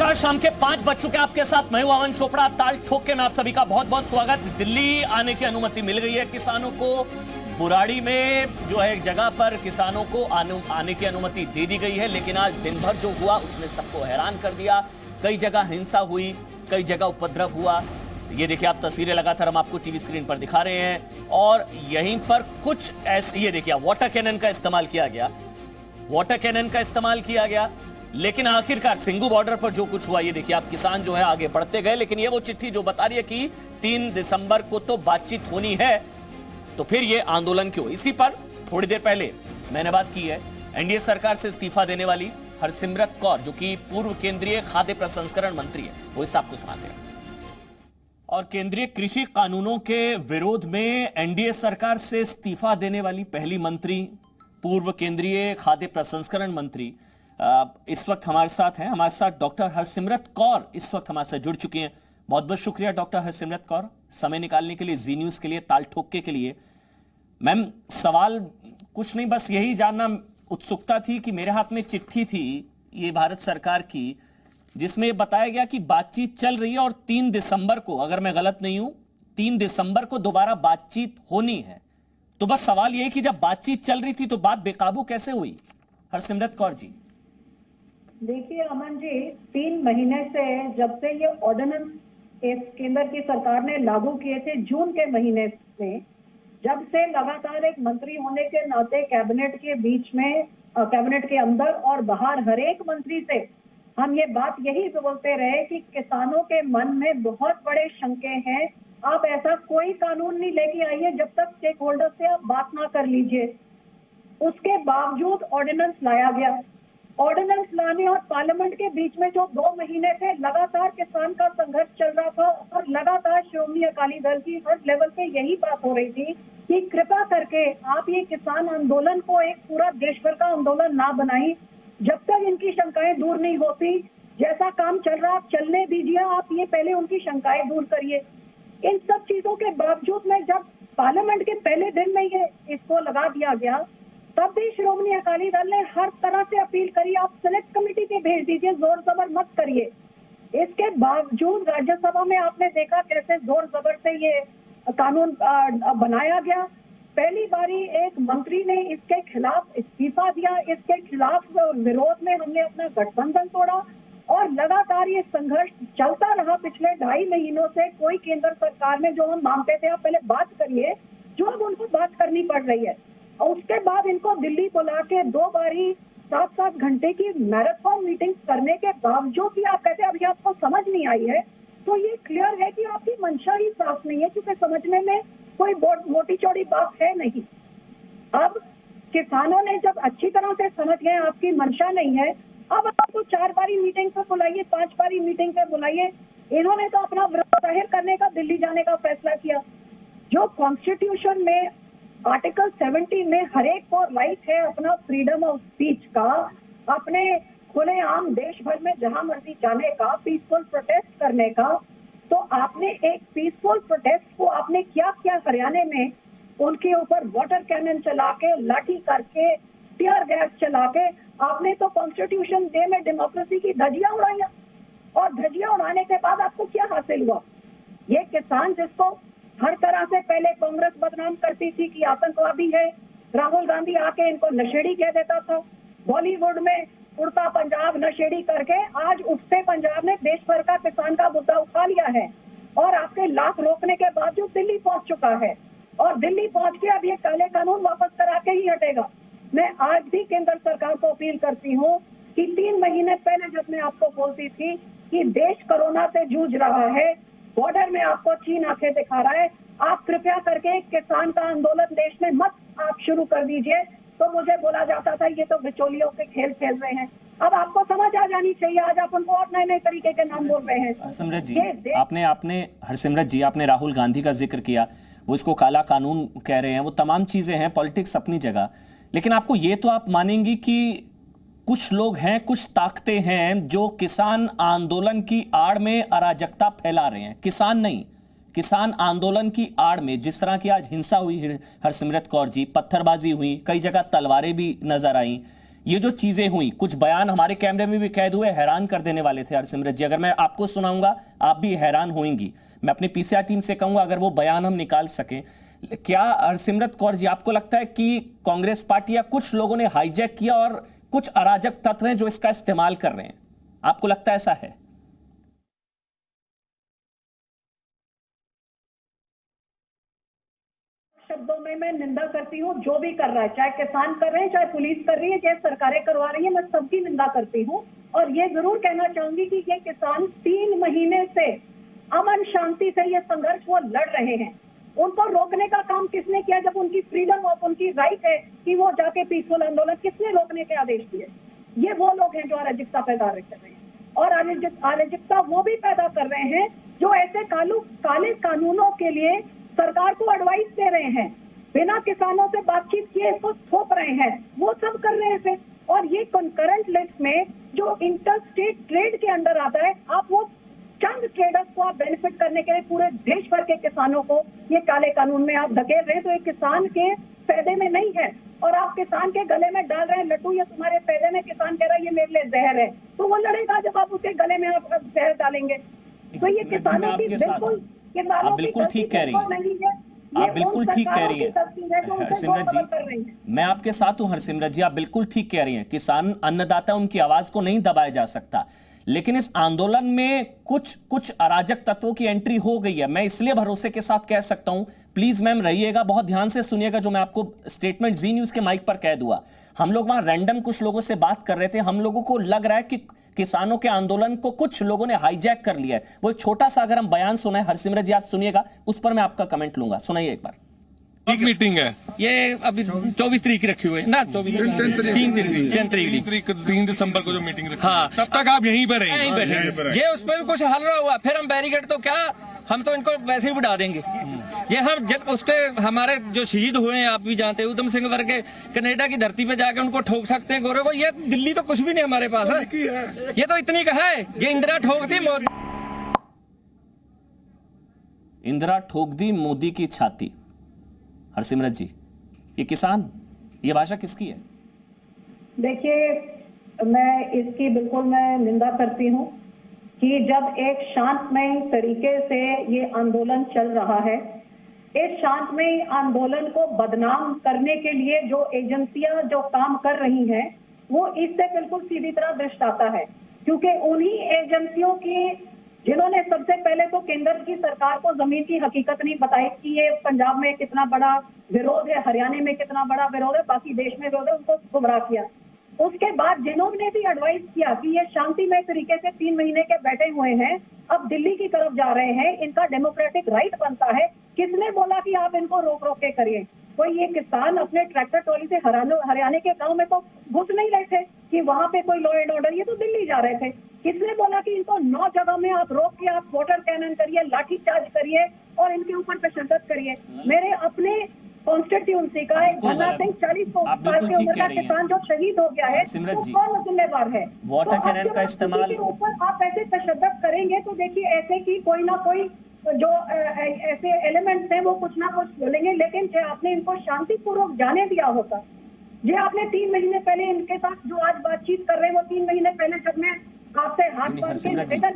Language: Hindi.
नमस्कार, शाम के 5 बज चुके आपके साथ मैं हूं अमन चोपड़ा। ताल ठोक के मैं आप सभी का बहुत बहुत स्वागत। दिल्ली आने की अनुमति मिल गई है किसानों को। बुराड़ी में जो है एक जगह पर किसानों को आने की अनुमति दे दी गई है, लेकिन आज दिन भर जो हुआ उसने सबको हैरान कर दिया। कई जगह हिंसा हुई, कई जगह उपद्रव हुआ। ये देखिए, आप तस्वीरें लगातार हम आपको टीवी स्क्रीन पर दिखा रहे हैं। और यहीं पर कुछ ऐसे, ये देखिए, वाटर कैनन का इस्तेमाल किया गया, वाटर कैनन का इस्तेमाल किया गया। लेकिन आखिरकार सिंगू बॉर्डर पर जो कुछ हुआ, ये देखिए आप, किसान जो है आगे बढ़ते गए। लेकिन ये वो चिट्ठी जो बता रही है कि 3 दिसंबर को तो बातचीत होनी है, तो फिर ये आंदोलन क्यों? इसी पर थोड़ी देर पहले मैंने बात की है एनडीए सरकार से इस्तीफा देने वाली हरसिमरत कौर, जो कि पूर्व केंद्रीय खाद्य प्रसंस्करण मंत्री है, वो इस आपको सुनाते हैं। और केंद्रीय कृषि कानूनों के विरोध में एनडीए सरकार से इस्तीफा देने वाली पहली मंत्री, पूर्व केंद्रीय खाद्य प्रसंस्करण मंत्री इस वक्त हमारे साथ हैं। हमारे साथ डॉक्टर हरसिमरत कौर इस वक्त हमारे साथ जुड़ चुकी हैं। बहुत बहुत शुक्रिया डॉक्टर हरसिमरत कौर, समय निकालने के लिए, जी न्यूज़ के लिए, ताल ठोके के लिए। मैम, सवाल कुछ नहीं, बस यही जानना उत्सुकता थी कि मेरे हाथ में चिट्ठी थी ये भारत सरकार की, जिसमें बताया गया कि बातचीत चल रही है और 3 दिसंबर को, अगर मैं गलत नहीं हूं, 3 दिसंबर को दोबारा बातचीत होनी है। तो बस सवाल यह कि जब बातचीत चल रही थी तो बात बेकाबू कैसे हुई? हरसिमरत कौर जी। देखिए अमन जी, 3 महीने से, जब से ये ऑर्डिनेंस केंद्र की सरकार ने लागू किए थे जून के महीने में, जब से लगातार एक मंत्री होने के नाते कैबिनेट के बीच में, कैबिनेट के अंदर और बाहर हर एक मंत्री से हम ये बात यही बोलते रहे कि किसानों के मन में बहुत बड़े शंके हैं। आप ऐसा कोई कानून नहीं लेके आइए जब तक स्टेक होल्डर से आप बात ना कर लीजिए। उसके बावजूद ऑर्डिनेंस लाया गया। ऑर्डिनेंस लाने और पार्लियामेंट के बीच में जो 2 महीने थे, लगातार किसान का संघर्ष चल रहा था और लगातार श्रोमणी अकाली दल की हर लेवल पे यही बात हो रही थी कि कृपा करके आप ये किसान आंदोलन को एक पूरा देश भर का आंदोलन ना बनाई। जब तक इनकी शंकाएं दूर नहीं होती, जैसा काम चल रहा आप चलने दीजिए, आप ये पहले उनकी शंकाएं दूर करिए। इन सब चीजों के बावजूद में जब पार्लियामेंट के पहले दिन में ये इसको लगा दिया गया, तब भी श्रोमणी अकाली दल ने हर तरह से अपील करी, आप सेलेक्ट कमेटी पे भेज दीजिए, जोर जबर मत करिए। इसके बावजूद राज्यसभा में आपने देखा कैसे जोर जबर से ये कानून बनाया गया। पहली बारी एक मंत्री ने इसके खिलाफ इस्तीफा दिया, इसके खिलाफ विरोध में हमने अपना गठबंधन तोड़ा और लगातार ये संघर्ष चलता रहा पिछले 2.5 महीनों से। कोई केंद्र सरकार में जो हम मांगते थे आप पहले बात करिए, जो अब उनको बात करनी पड़ रही है। और उसके बाद इनको दिल्ली बुला के 2 बारी 7-7 घंटे की मैराथन मीटिंग करने के बावजूद भी आप कहते हैं अभी आपको समझ नहीं आई है, तो ये क्लियर है कि आपकी मंशा ही साफ नहीं है, क्योंकि समझने में कोई मोटी चौड़ी बात है नहीं। अब किसानों ने जब अच्छी तरह से समझ गए आपकी मंशा नहीं है, अब आपको 4 बारी मीटिंग पे बुलाइए, 5 बारी मीटिंग पे बुलाइए। इन्होंने तो अपना विरोध जाहिर करने का, दिल्ली जाने का फैसला किया। जो कॉन्स्टिट्यूशन में आर्टिकल 70 में हर एक को राइट है अपना फ्रीडम ऑफ स्पीच का, अपने खुलेआम देश भर में जहां मर्जी जाने का, पीसफुल प्रोटेस्ट करने का, तो आपने एक पीसफुल प्रोटेस्ट को आपने क्या किया? हरियाणा में उनके ऊपर वाटर कैनन चला के, लाठी करके, टीयर गैस चला के आपने तो कॉन्स्टिट्यूशन डे में डेमोक्रेसी की धज्जियां उड़ाई। और धज्जियां उड़ाने के बाद आपको क्या हासिल हुआ? ये किसान जिसको हर तरह से पहले कांग्रेस बदनाम करती थी कि आतंकवादी है, राहुल गांधी आके इनको नशेड़ी कह देता था, बॉलीवुड में उड़ता पंजाब नशेड़ी करके आज उठते पंजाब ने देश भर का किसान का मुद्दा उठा लिया है और आपके लाख रोकने के बावजूद दिल्ली पहुंच चुका है। और दिल्ली पहुंच के अब ये काले कानून वापस करा के ही हटेगा। मैं आज भी केंद्र सरकार को अपील करती हूँ कि 3 महीने पहले जब मैं आपको बोलती थी कि देश कोरोना से जूझ रहा है, बॉर्डर में आपको चीन आंखें दिखा रहा है, आप कृपया करके किसान का आंदोलन देश में मत आप शुरू कर दीजिए। तो मुझे बोला जाता था ये तो बिचौलियों के खेल खेल रहे हैं। अब आपको समझ आ जानी चाहिए, आज आप उनको और नए नए तरीके के नाम बोल रहे हैं। हरसिमरत जी, हरसिमरत जी, आपने राहुल गांधी का जिक्र किया, वो इसको काला कानून कह रहे हैं, वो तमाम चीजें हैं, पॉलिटिक्स अपनी जगह। लेकिन आपको ये तो आप मानेंगी कि कुछ लोग हैं, कुछ ताकतें हैं जो किसान आंदोलन की आड़ में अराजकता फैला रहे हैं। किसान नहीं, किसान आंदोलन की आड़ में जिस तरह की आज हिंसा हुई, हरसिमरत कौर जी, पत्थरबाजी हुई, कई जगह तलवारें भी नजर आई, ये जो चीजें हुई, कुछ बयान हमारे कैमरे में भी कैद हुए, हैरान कर देने वाले थे हरसिमरत जी। अगर मैं आपको सुनाऊंगा आप भी हैरान होंगी। मैं अपनी पीसीआर टीम से कहूंगा अगर वो बयान हम निकाल सकें। क्या हरसिमरत कौर जी आपको लगता है कि कांग्रेस पार्टी या कुछ लोगों ने हाईजैक किया और कुछ अराजक तत्व हैं जो इसका इस्तेमाल कर रहे हैं? आपको लगता है ऐसा है? शब्दों में मैं निंदा करती हूँ जो भी कर रहा है, चाहे किसान कर रहे हैं, चाहे पुलिस कर रही है, चाहे सरकारें करवा रही है, मैं सबकी निंदा करती हूँ। और ये जरूर कहना चाहूंगी कि ये किसान 3 महीने से अमन शांति से ये संघर्ष वो लड़ रहे हैं। उनको रोकने का काम किसने किया? जब उनकी फ्रीडम ऑफ, उनकी राइट है कि वो जाके पीसफुल आंदोलन, किसने रोकने के आदेश दिए? ये वो लोग हैं जो अराजकता पैदा कर रहे हैं। और अराजकता वो भी पैदा कर रहे हैं जो ऐसे काले कानूनों के लिए सरकार को एडवाइस दे रहे हैं, बिना किसानों से बातचीत किए इसको थोप रहे हैं, वो सब कर रहे थे। और ये कंकरेंट लिस्ट में जो इंटर स्टेट ट्रेड के अंडर आता है, आप वो चंद ट्रेडर्स को आप बेनिफिट करने के लिए पूरे देश भर के किसानों को ये काले कानून में आप धकेल रहे हैं, तो ये किसान के फायदे में नहीं है। और आप किसान के गले में डाल रहे हैं लड्डू, ये तुम्हारे फायदे में, किसान कह रहा है ये मेरे लिए जहर है, तो वो लड़ेगा जब आप उसके गले में आप जहर डालेंगे। तो ये किसानों की आप बिल्कुल ठीक कह रही हैं, आप बिल्कुल ठीक कह रही हैं हरसिमरत जी, मैं आपके साथ हूं हरसिमरत जी, आप बिल्कुल ठीक कह रही हैं। किसान अन्नदाता, उनकी आवाज को नहीं दबाया जा सकता, लेकिन इस आंदोलन में कुछ अराजक तत्वों की एंट्री हो गई है। मैं इसलिए भरोसे के साथ कह सकता हूं, प्लीज मैम रहिएगा, बहुत ध्यान से सुनिएगा जो मैं आपको स्टेटमेंट जी न्यूज के माइक पर कह दूंगा। हम लोग वहां रैंडम कुछ लोगों से बात कर रहे थे, हम लोगों को लग रहा है कि किसानों के आंदोलन को कुछ लोगों ने हाईजैक कर लिया है। वो छोटा सा अगर हम बयान सुनाए, हरसिमरत जी आप सुनिएगा, उस पर मैं आपका कमेंट लूंगा, सुनाइए एक बार। एक मीटिंग है ये अभी 24 तारीख रखी हुई है ना, 3 दिसंबर को जो मीटिंग रखी, हाँ, तब तक आप यहीं पर रहेंगे। ये उस पर भी कुछ हल रहा हुआ, फिर हम बैरिकेड तो क्या, हम तो इनको वैसे ही उड़ा देंगे। ये हम जब उसके हमारे जो शहीद हुए हैं, आप भी जानते हैं, उधम सिंह वर्ग के कनाडा की धरती पे जाके उनको ठोक सकते हैं गोरे को। ये दिल्ली तो कुछ भी नहीं हमारे पास है, ये तो इतनी का है, ये इंदिरा ठोक दी मोदी, इंदिरा ठोक दी मोदी की छाती। हरसिमरत जी, ये किसान, ये भाषा किसकी है? देखिए, मैं इसकी बिल्कुल मैं निंदा करती हूँ कि जब एक शांतमय तरीके से ये आंदोलन चल रहा है, इस शांतमय आंदोलन को बदनाम करने के लिए जो एजेंसियां जो काम कर रही हैं, वो इससे बिल्कुल सीधी तरह भ्रष्ट आता है। क्योंकि उन्हीं एजेंसियों की जिन्होंने सबसे पहले तो केंद्र की सरकार को जमीन की हकीकत नहीं बताई कि ये पंजाब में कितना बड़ा विरोध है, हरियाणा में कितना बड़ा विरोध है, बाकी देश में विरोध है, उनको गुमराह किया। उसके बाद जिन्होंने भी एडवाइस किया कि ये शांतिमय तरीके से 3 महीने के बैठे हुए हैं, अब दिल्ली की तरफ जा रहे हैं, इनका डेमोक्रेटिक राइट बनता है, किसने बोला कि आप इनको रोक रोक के करिए? कोई ये किसान अपने ट्रैक्टर ट्रॉली से हरियाणा के गांव में तो घुस नहीं रहे थे कि वहां पे कोई लॉ एंड ऑर्डर, ये तो दिल्ली जा रहे थे। किसने बोला कि इनको 9 जगह में आप रोक के आप वाटर कैनन करिए, लाठी चार्ज करिए और इनके ऊपर तशद्दुद करिए? मेरे अपने कॉन्स्टिट्यूंसी का एक धन्ना सिंह 40 साल की उम्र का किसान जो शहीद हो गया है, तो कौन जिम्मेवार है? वाटर कैनन का इस्तेमाल, ऊपर आप ऐसे तशद्दुद करेंगे तो देखिए ऐसे की कोई ना कोई जो ऐसे एलिमेंट्स हैं वो कुछ ना कुछ बोलेंगे। लेकिन जो आपने इनको शांतिपूर्वक जाने दिया होता, ये आपने 3 महीने पहले इनके साथ जो आज बातचीत कर रहे हैं, वो 3 महीने पहले जब मैं आपसे हाथ बांध के निवेदन कर